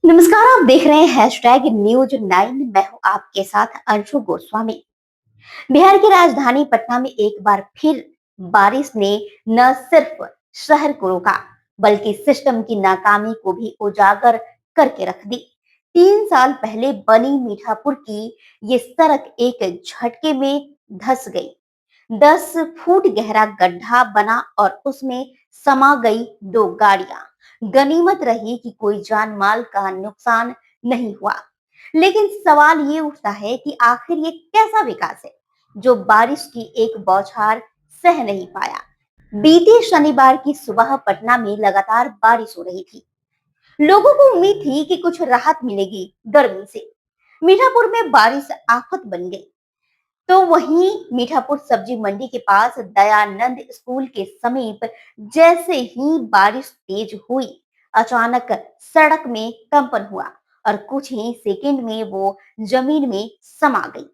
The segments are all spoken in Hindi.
नमस्कार, आप देख रहे हैं हैशटैग न्यूज 9। मैं हूं आपके साथ अंशु गोस्वामी। बिहार की राजधानी पटना में एक बार फिर बारिश ने न सिर्फ शहर को रोका बल्कि सिस्टम की नाकामी को भी उजागर करके रख दी। 3 साल पहले बनी मीठापुर की ये सड़क एक झटके में धंस गई। 10 फुट गहरा गड्ढा बना और उसमें समा गई दो गाड़ियां। गनीमत रही कि कोई जान माल का नुकसान नहीं हुआ। लेकिन सवाल ये उठता है कि आखिर ये कैसा विकास है जो बारिश की एक बौछार सह नहीं पाया। बीते शनिवार की सुबह पटना में लगातार बारिश हो रही थी। लोगों को उम्मीद थी कि कुछ राहत मिलेगी गर्मी से। मीठापुर में बारिश आफत बन गई। तो वहीं मीठापुर सब्जी मंडी के पास दयानंद स्कूल के समीप जैसे ही बारिश तेज हुई, अचानक सड़क में कंपन हुआ और कुछ ही सेकंड में वो जमीन में समा गई।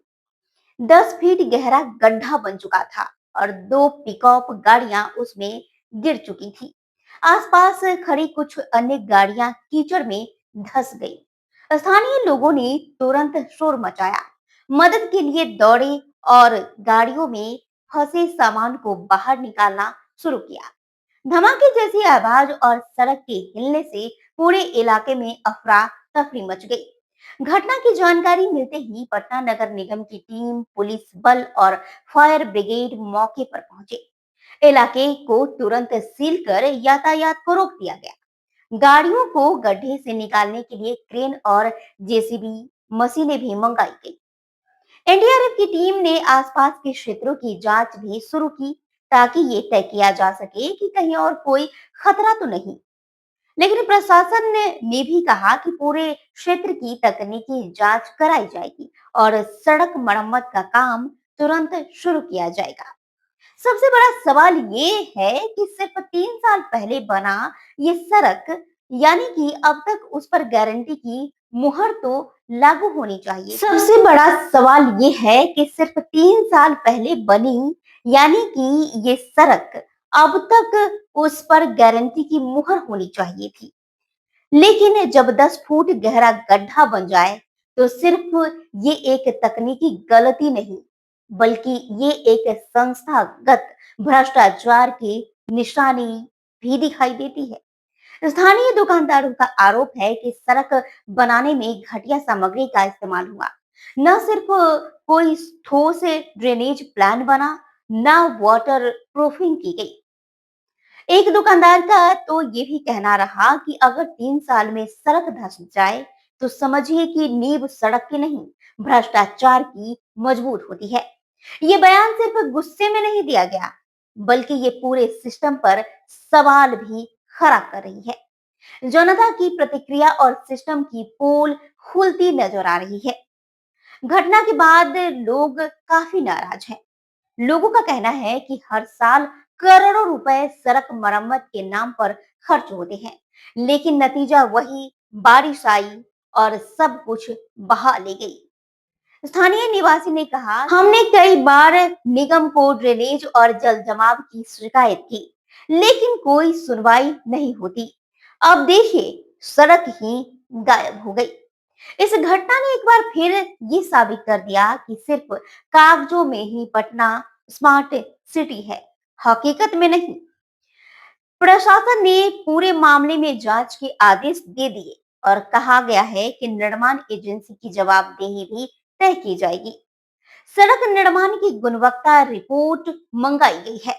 10 फीट गहरा गड्ढा बन चुका था और दो पिकअप गाड़ियां उसमें गिर चुकी थी। आसपास खड़ी कुछ अन्य गाड़ियां कीचड़ में धंस गई। स्थानीय लोगों ने तुरंत शोर मचाया, मदद के लिए दौड़े और गाड़ियों में फंसे सामान को बाहर निकालना शुरू किया। धमाके जैसी आवाज और सड़क के हिलने से पूरे इलाके में अफरा तफरी मच गई। घटना की जानकारी मिलते ही पटना नगर निगम की टीम, पुलिस बल और फायर ब्रिगेड मौके पर पहुंचे। इलाके को तुरंत सील कर यातायात को रोक दिया गया। गाड़ियों को गड्ढे से निकालने के लिए क्रेन और जेसीबी मशीनें भी मंगाई गई। एनडीआरएफ की टीम ने आसपास के क्षेत्रों की जांच भी शुरू की ताकि ये तय किया जा सके कि कहीं और कोई खतरा तो नहीं। लेकिन प्रशासन ने भी कहा कि पूरे क्षेत्र की तकनीकी जांच कराई जाएगी और सड़क मरम्मत का काम तुरंत शुरू किया जाएगा। सबसे बड़ा सवाल ये है कि सिर्फ 3 साल पहले बना ये सड़क, यानी कि अब तक उस पर गारंटी की मुहर तो लागू होनी चाहिए। सबसे बड़ा सवाल ये है कि सिर्फ 3 साल पहले बनी, यानी कि ये सड़क अब तक उस पर गारंटी की मुहर होनी चाहिए थी। लेकिन जब 10 फुट गहरा गड्ढा बन जाए तो सिर्फ ये एक तकनीकी गलती नहीं बल्कि ये एक संस्थागत भ्रष्टाचार की निशानी भी दिखाई देती है। स्थानीय दुकानदारों का आरोप है कि सड़क बनाने में घटिया सामग्री का इस्तेमाल हुआ। न सिर्फ कोई ठोस ड्रेनेज प्लान बना, न वाटर प्रूफिंग की गई। एक दुकानदार का तो ये भी कहना रहा कि अगर 3 साल में सड़क धंस जाए तो समझिए कि नींव सड़क की नहीं, भ्रष्टाचार की मजबूत होती है। ये बयान सिर्फ गुस्से में नहीं दिया गया बल्कि ये पूरे सिस्टम पर सवाल भी खड़ा कर रही है। जनता की प्रतिक्रिया और सिस्टम की पोल खुलती नजर आ रही है। घटना के बाद लोग काफी नाराज हैं। लोगों का कहना है कि हर साल करोड़ों रुपए सड़क मरम्मत के नाम पर खर्च होते हैं, लेकिन नतीजा वही, बारिश आई और सब कुछ बहा ले गई। स्थानीय निवासी ने कहा, हमने कई बार निगम को ड्रेनेज और जल जमाव की शिकायत की, लेकिन कोई सुनवाई नहीं होती। अब देखिए, सड़क ही गायब हो गई। इस घटना ने एक बार फिर ये साबित कर दिया कि सिर्फ कागजों में ही पटना स्मार्ट सिटी है, हकीकत में नहीं। प्रशासन ने पूरे मामले में जांच के आदेश दे दिए और कहा गया है कि निर्माण एजेंसी की जवाबदेही भी तय की जाएगी। सड़क निर्माण की गुणवत्ता रिपोर्ट मंगाई गई है।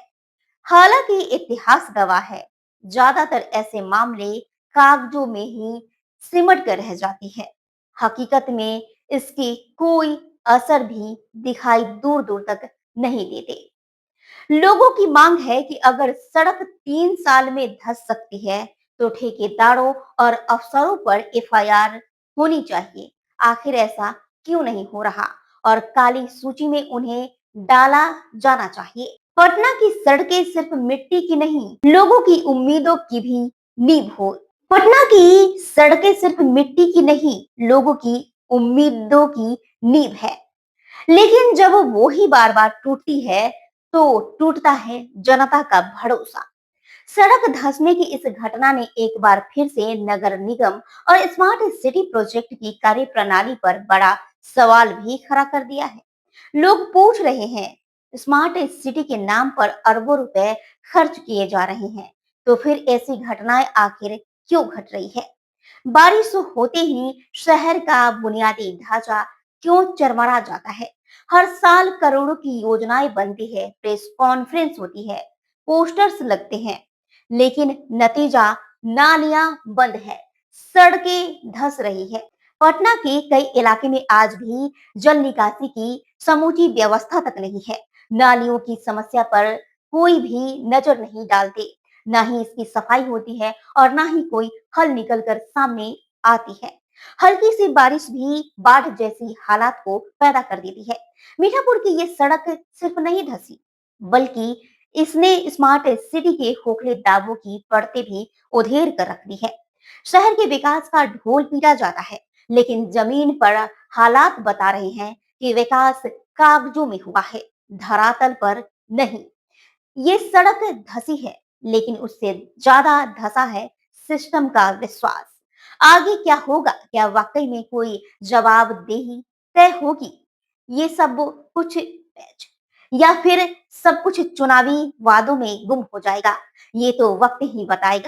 हालांकि इतिहास गवाह है, ज्यादातर ऐसे मामले कागजों में ही सिमट कर रह जाती है। हकीकत में इसकी कोई असर भी दिखाई दूर दूर तक नहीं देते। लोगों की मांग है कि अगर सड़क 3 साल में धंस सकती है तो ठेकेदारों और अफसरों पर एफआईआर होनी चाहिए। आखिर ऐसा क्यों नहीं हो रहा और काली सूची में उन्हें डाला जाना चाहिए। पटना की सड़कें सिर्फ मिट्टी की नहीं, लोगों की उम्मीदों की भी नींव हो। पटना की सड़कें सिर्फ मिट्टी की नहीं, लोगों की उम्मीदों की नींव है। लेकिन जब वो ही बार बार टूटती है तो टूटता है जनता का भरोसा। सड़क धंसने की इस घटना ने एक बार फिर से नगर निगम और स्मार्ट सिटी प्रोजेक्ट की कार्यप्रणाली पर बड़ा सवाल भी खड़ा कर दिया है। लोग पूछ रहे हैं, स्मार्ट सिटी के नाम पर अरबों रुपए खर्च किए जा रहे हैं, तो फिर ऐसी घटनाएं आखिर क्यों घट रही है? बारिश होते ही शहर का बुनियादी ढांचा क्यों चरमरा जाता है? हर साल करोड़ों की योजनाएं बनती है, प्रेस कॉन्फ्रेंस होती है, पोस्टर्स लगते हैं, लेकिन नतीजा नालियां बंद है, सड़कें धंस रही है। पटना के कई इलाके में आज भी जल निकासी की समूची व्यवस्था तक नहीं है। नालियों की समस्या पर कोई भी नजर नहीं डालते, ना ही इसकी सफाई होती है और ना ही कोई हल निकल कर सामने आती है। हल्की सी बारिश भी बाढ़ जैसी हालात को पैदा कर देती है। मीठापुर की ये सड़क सिर्फ नहीं धसी, बल्कि इसने स्मार्ट सिटी के खोखले दावों की परतें भी उधेर कर रख दी है। शहर के विकास का ढोल पीटा जाता है, लेकिन जमीन पर हालात बता रहे हैं कि विकास कागजों में हुआ है, धरातल पर नहीं। ये सड़क धसी है, लेकिन उससे ज्यादा धसा है सिस्टम का विश्वास। आगे क्या होगा? क्या वाकई में कोई जवाबदेही तय होगी? ये सब कुछ या फिर सब कुछ चुनावी वादों में गुम हो जाएगा? ये तो वक्त ही बताएगा।